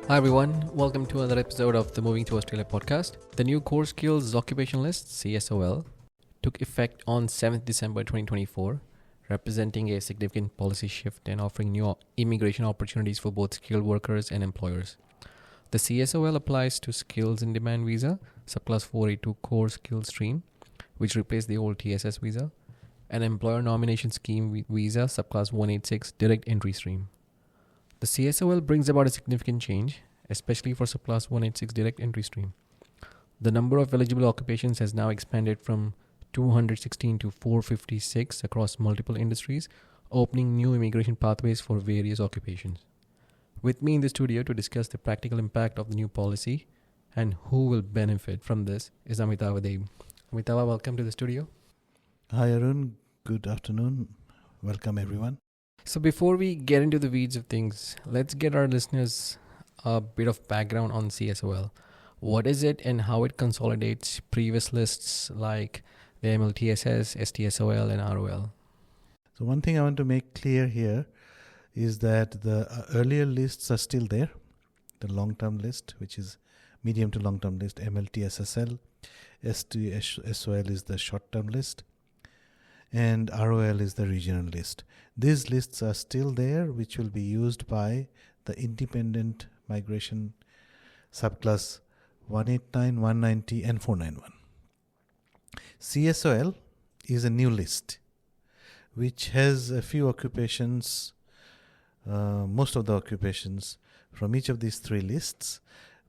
Hi everyone, welcome to another episode of the Moving to Australia podcast. The new Core Skills Occupation List, CSOL, took effect on 7th December 2024, representing a significant policy shift and offering new immigration opportunities for both skilled workers and employers. The CSOL applies to Skills in Demand Visa, subclass 482 Core Skills Stream, which replaced the old TSS visa, and Employer Nomination Scheme Visa, subclass 186 Direct Entry Stream. The CSOL brings about a significant change, especially for subclass 186 Direct Entry Stream. The number of eligible occupations has now expanded from 216 to 456 across multiple industries, opening new immigration pathways for various occupations. With me in the studio to discuss the practical impact of the new policy and who will benefit from this is Amitava Deb. Amitava, welcome to the studio. Hi Arun, good afternoon. Welcome everyone. So before we get into the weeds of things, let's get our listeners a bit of background on CSOL. What is it and how it consolidates previous lists like the MLTSS, STSOL and ROL? So one thing I want to make clear here is that the earlier lists are still there. The long-term list, which is medium to long-term list, MLTSSL, STSOL is the short-term list, and ROL is the regional list. These lists are still there, which will be used by the independent migration subclass 189, 190 and 491. CSOL is a new list which has a few occupations, most of the occupations from each of these three lists,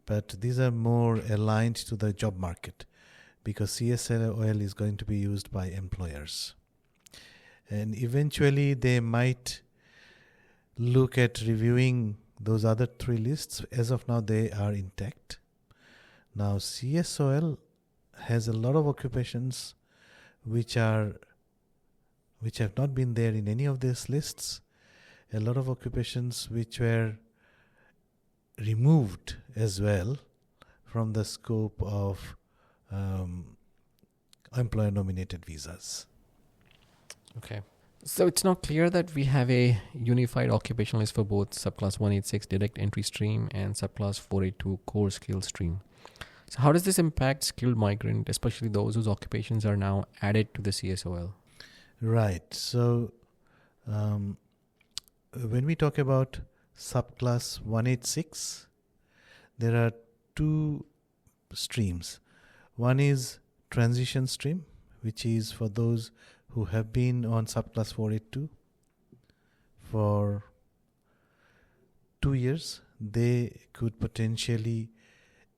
but these are more aligned to the job market because CSOL is going to be used by employers. And eventually they might look at reviewing those other three lists. As of now, they are intact. Now, CSOL has a lot of occupations which have not been there in any of these lists. A lot of occupations which were removed as well from the scope of employer-nominated visas. Okay. So it's now clear that we have a unified occupation list for both subclass 186 Direct Entry Stream and subclass 482 Core Skills Stream. So how does this impact skilled migrant, especially those whose occupations are now added to the CSOL? Right. So when we talk about subclass 186, there are two streams. One is transition stream, which is for those who have been on subclass 482 for 2 years. They could potentially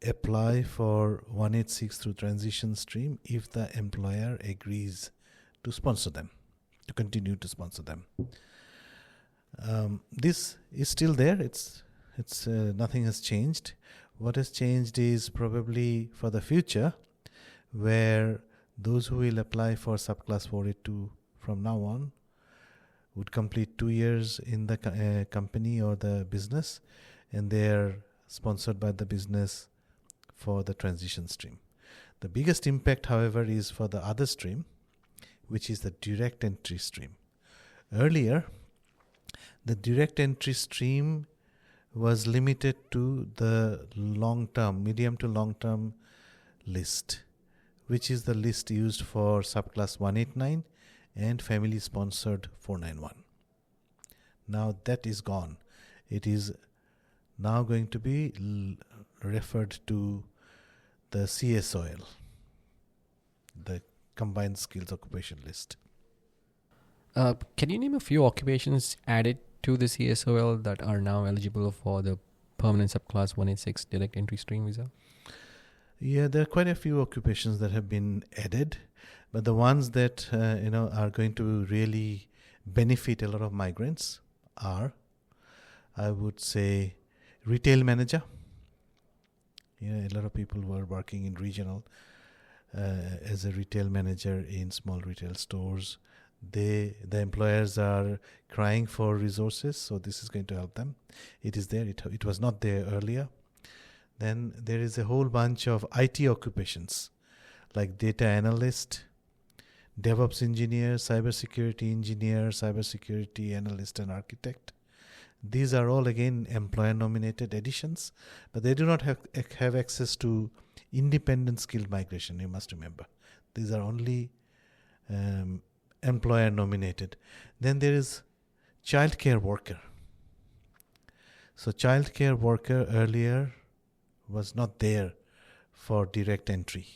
apply for 186 through transition stream if the employer agrees to sponsor them, to continue to sponsor them. This is still there. It's nothing has changed. What has changed is probably for the future, where those who will apply for subclass 482 from now on would complete 2 years in the company or the business, and they are sponsored by the business for the transition stream. The biggest impact, however, is for the other stream, which is the direct entry stream. Earlier, the direct entry stream was limited to the long-term, medium to long-term list, which is the list used for subclass 189 and family-sponsored 491. Now that is gone. It is now going to be referred to the CSOL, the Combined Skills Occupation List. Can you name a few occupations added to the CSOL that are now eligible for the permanent subclass 186 Direct Entry Stream visa? Yeah, there are quite a few occupations that have been added, but the ones that are going to really benefit a lot of migrants are, I would say, retail manager. A lot of people who are working in regional as a retail manager in small retail stores. The employers are crying for resources, so this is going to help them. It is there. It was not there earlier. Then there is a whole bunch of IT occupations like data analyst, DevOps engineer, cybersecurity engineer, cybersecurity analyst and architect. These are all again employer-nominated additions, but they do not have access to independent skilled migration. You must remember, these are only employer-nominated. Then there is childcare worker. So childcare worker earlier was not there for direct entry.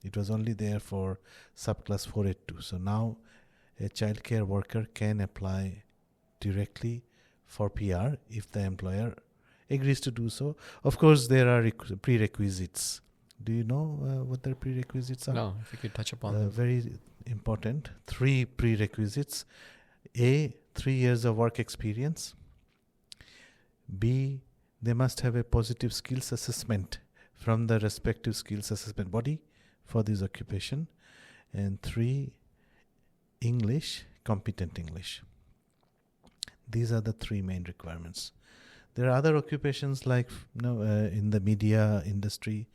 It was only there for subclass 482. So now a childcare worker can apply directly for PR if the employer agrees to do so. Of course, there are prerequisites. Do you know what the prerequisites are? No, if you could touch upon them. Very important. 3 prerequisites. A, 3 years of work experience. B, they must have a positive skills assessment from the respective skills assessment body for this occupation. And 3, English, competent English. These are the 3 main requirements. There are other occupations like in the media industry,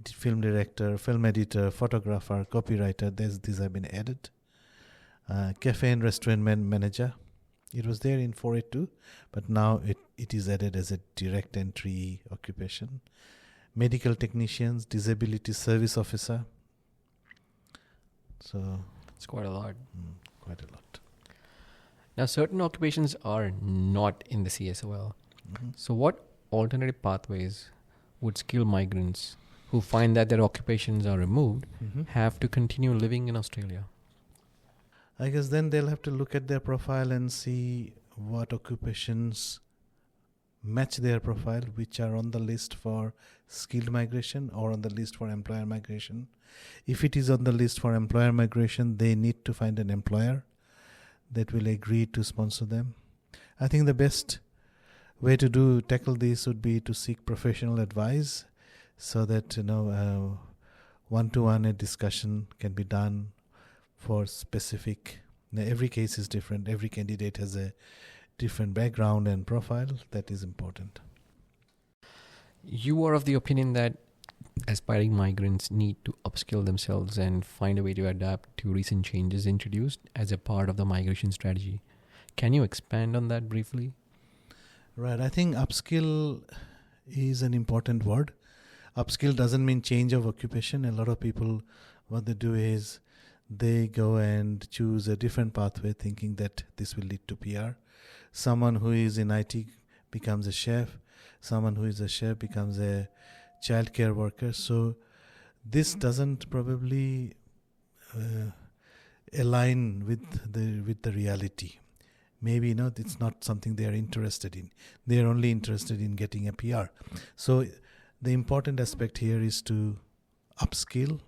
film director, film editor, photographer, copywriter. These have been added. Cafe and restaurant manager. It was there in 482, but now it is added as a direct entry occupation. Medical technicians, disability service officer. So it's quite a lot. Quite a lot. Now, certain occupations are not in the CSOL. Mm-hmm. So what alternative pathways would skilled migrants who find that their occupations are removed have to continue living in Australia? I guess then they'll have to look at their profile and see what occupations match their profile, which are on the list for skilled migration or on the list for employer migration. If it is on the list for employer migration, they need to find an employer that will agree to sponsor them. I think the best way to tackle this would be to seek professional advice, so that one-to-one a discussion can be done for specific. Now, every case is different. Every candidate has a different background and profile. That is important. You are of the opinion that aspiring migrants need to upskill themselves and find a way to adapt to recent changes introduced as a part of the migration strategy. Can you expand on that briefly? Right. I think upskill is an important word. Upskill doesn't mean change of occupation. A lot of people, what they do is they go and choose a different pathway thinking that this will lead to PR. Someone who is in IT becomes a chef. Someone who is a chef becomes a childcare worker. So this doesn't probably align with the reality. Maybe it's not something they are interested in. They are only interested in getting a PR. So the important aspect here is to upskill,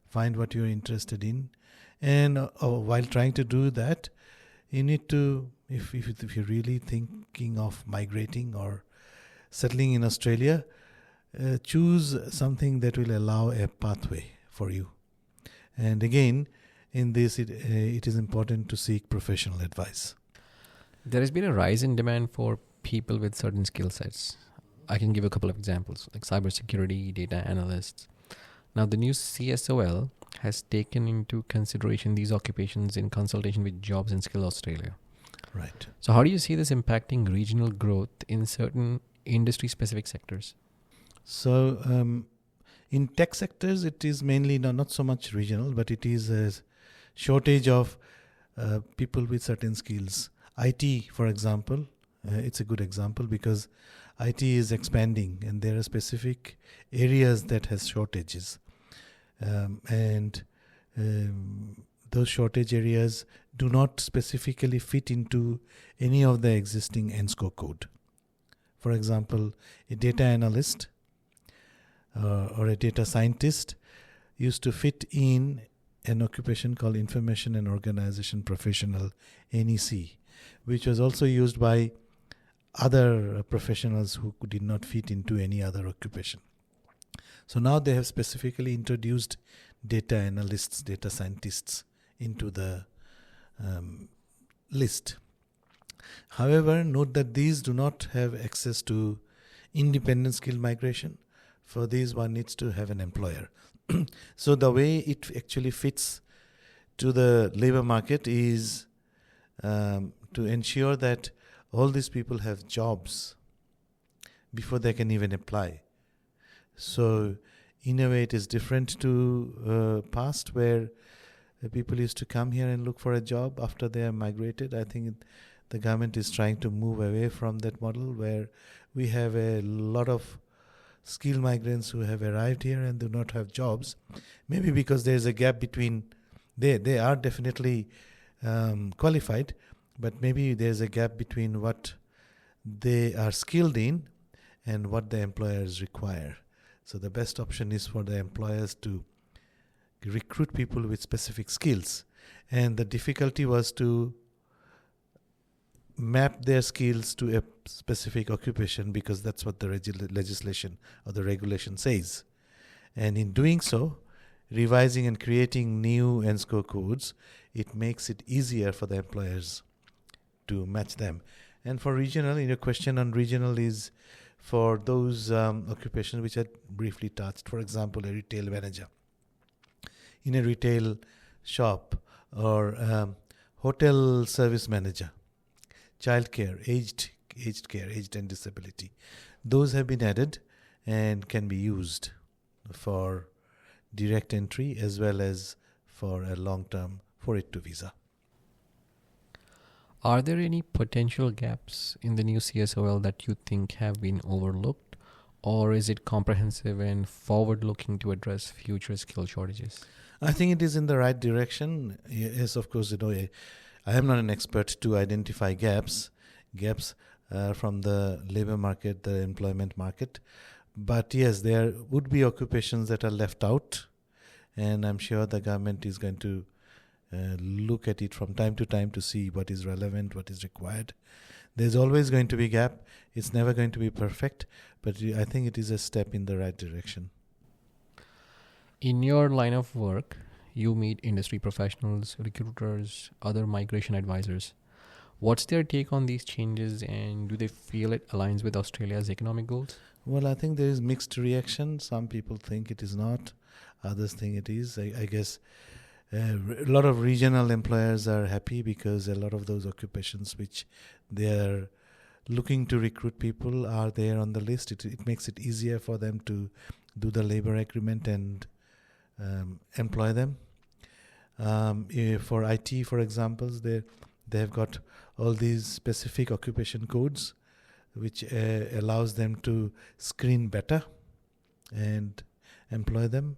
find what you're interested in, and while trying to do that, you need to, if you're really thinking of migrating or settling in Australia, choose something that will allow a pathway for you. And again, in this, it is important to seek professional advice. There has been a rise in demand for people with certain skill sets. I can give a couple of examples, like cybersecurity, data analysts. Now, the new CSOL has taken into consideration these occupations in consultation with Jobs and Skill Australia. Right. So how do you see this impacting regional growth in certain industry-specific sectors? So in tech sectors, it is mainly not so much regional, but it is a shortage of people with certain skills. IT, for example, it's a good example because IT is expanding and there are specific areas that has shortages. Those shortage areas do not specifically fit into any of the existing ENSCO code. For example, a data analyst or a data scientist used to fit in an occupation called Information and Organization Professional, NEC, which was also used by other professionals who did not fit into any other occupation. So now they have specifically introduced data analysts, data scientists into the list. However, note that these do not have access to independent skill migration. For these, one needs to have an employer. So the way it actually fits to the labor market is to ensure that all these people have jobs before they can even apply. So in a way it is different to past, where people used to come here and look for a job after they are migrated. I think the government is trying to move away from that model, where we have a lot of skilled migrants who have arrived here and do not have jobs. Maybe because there's a gap between, they are definitely qualified, but maybe there's a gap between what they are skilled in and what the employers require. So the best option is for the employers to recruit people with specific skills. And the difficulty was to map their skills to a specific occupation, because that's what the legislation or the regulation says. And in doing so, revising and creating new ENSCO codes, it makes it easier for the employers to match them. And for regional, your question on regional is for those occupations which I briefly touched. For example, a retail manager in a retail shop, or hotel service manager, childcare, aged care, aged and disability. Those have been added and can be used for direct entry as well as for a long-term 482 visa. Are there any potential gaps in the new CSOL that you think have been overlooked, or is it comprehensive and forward-looking to address future skill shortages? I think it is in the right direction. Yes, of course, I am not an expert to identify gaps from the labor market, the employment market. But yes, there would be occupations that are left out, and I'm sure the government is going to look at it from time to time to see what is relevant, what is required. There's always going to be gap. It's never going to be perfect, but I think it is a step in the right direction. In your line of work, you meet industry professionals, recruiters, other migration advisors. What's their take on these changes, and do they feel it aligns with Australia's economic goals? Well, I think there is mixed reaction. Some people think it is not. Others think it is. I guess a lot of regional employers are happy because a lot of those occupations which they are looking to recruit people are there on the list. It makes it easier for them to do the labor agreement and employ them. For IT, for example, they have got all these specific occupation codes which allows them to screen better and employ them.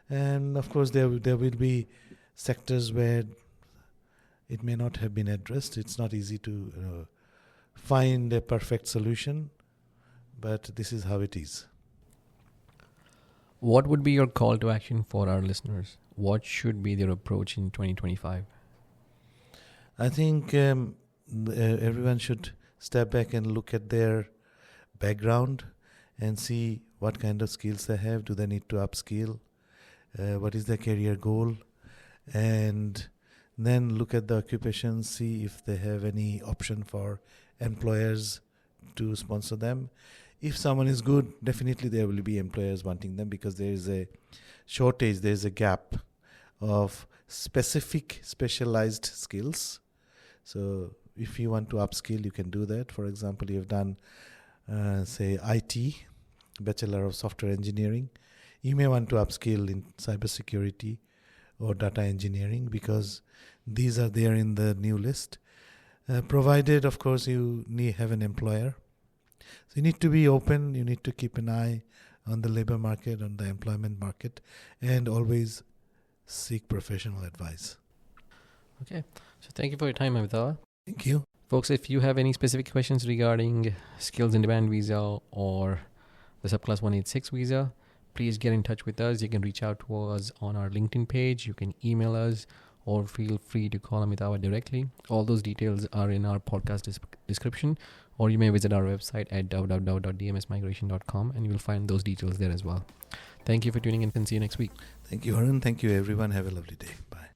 And of course, there will be sectors where it may not have been addressed. It's not easy to find a perfect solution, but this is how it is. What would be your call to action for our listeners? What should be their approach in 2025? I think everyone should step back and look at their background and see what kind of skills they have. Do they need to upskill? What is their career goal? And then look at the occupations, see if they have any option for employers to sponsor them. If someone is good, definitely there will be employers wanting them, because there is a shortage, there is a gap of specialized skills. So if you want to upskill, you can do that. For example, you have done, say, IT, Bachelor of Software Engineering. You may want to upskill in cybersecurity or data engineering, because these are there in the new list. Provided, of course, you have an employer. So you need to be open, you need to keep an eye on the labor market, on the employment market, and always seek professional advice. Okay. So thank you for your time, Amitava. Thank you. Folks, if you have any specific questions regarding skills in demand visa or the subclass 186 visa, please get in touch with us. You can reach out to us on our LinkedIn page. You can email us, or feel free to call Amitava directly. All those details are in our podcast description, or you may visit our website at www.dmsmigration.com and you will find those details there as well. Thank you for tuning in, and see you next week. Thank you, Arun. Thank you, everyone. Have a lovely day. Bye.